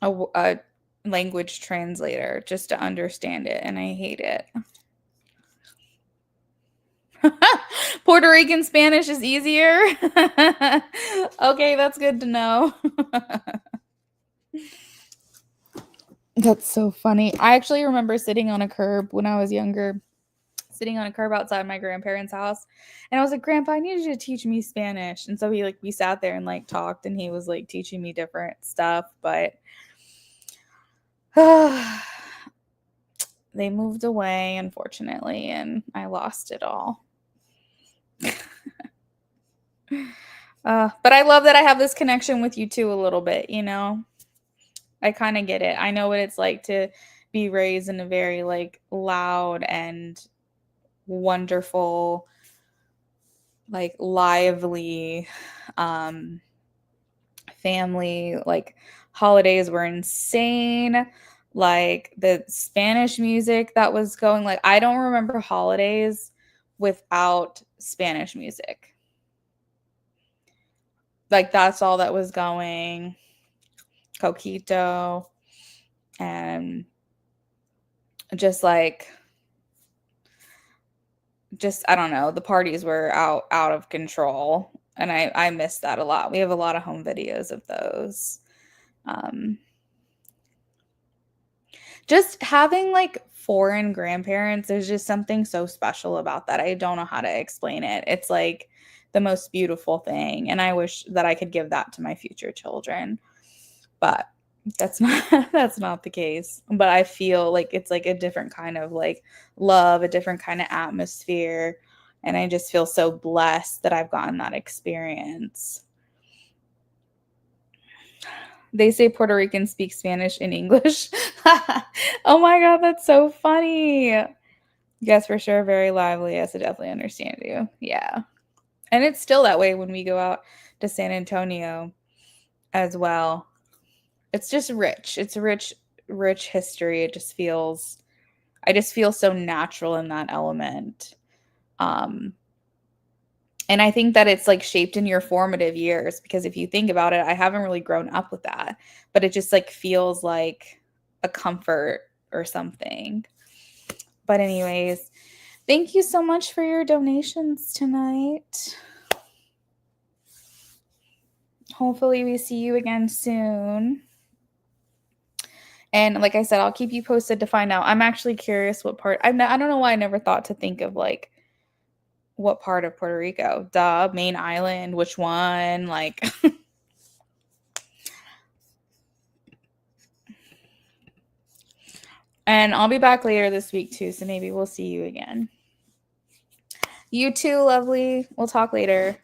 C: a language translator just to understand it, and I hate it. Puerto Rican Spanish is easier. Okay, that's good to know. That's so funny. I actually remember sitting on a curb when I was younger, sitting on a curb outside my grandparents' house, and I was like, "Grandpa, I need you to teach me Spanish." And so we sat there and like talked, and he was like teaching me different stuff, but they moved away, unfortunately, and I lost it all. But I love that I have this connection with you too a little bit, you know? I kind of get it. I know what it's like to be raised in a very like loud and wonderful, like lively family. Like holidays were insane. Like the Spanish music that was going, like I don't remember holidays without Spanish music. Like that's all that was going. Coquito and just like just I don't know, the parties were out of control, and I miss that a lot. We have a lot of home videos of those. Just having like foreign grandparents, there's just something so special about that. I don't know how to explain it. It's like the most beautiful thing, and I wish that I could give that to my future children. But that's not that's not the case. But I feel like it's like a different kind of like love, a different kind of atmosphere, and I just feel so blessed that I've gotten that experience. They say Puerto Ricans speak Spanish and English. Oh my god, that's so funny. Yes, for sure, very lively. Yes, I definitely understand you. Yeah. And it's still that way when we go out to San Antonio as well. It's just rich. It's a rich history. I just feel so natural in that element. Um, and I think that it's like shaped in your formative years because if you think about it, I haven't really grown up with that, but it just like feels like a comfort or something. But anyways, thank you so much for your donations tonight. Hopefully we see you again soon. And like I said, I'll keep you posted to find out. I'm actually curious what part. I don't know why I never thought to think of like what part of Puerto Rico. Duh, main island, which one? Like and I'll be back later this week too, so maybe we'll see you again. You too, lovely. We'll talk later.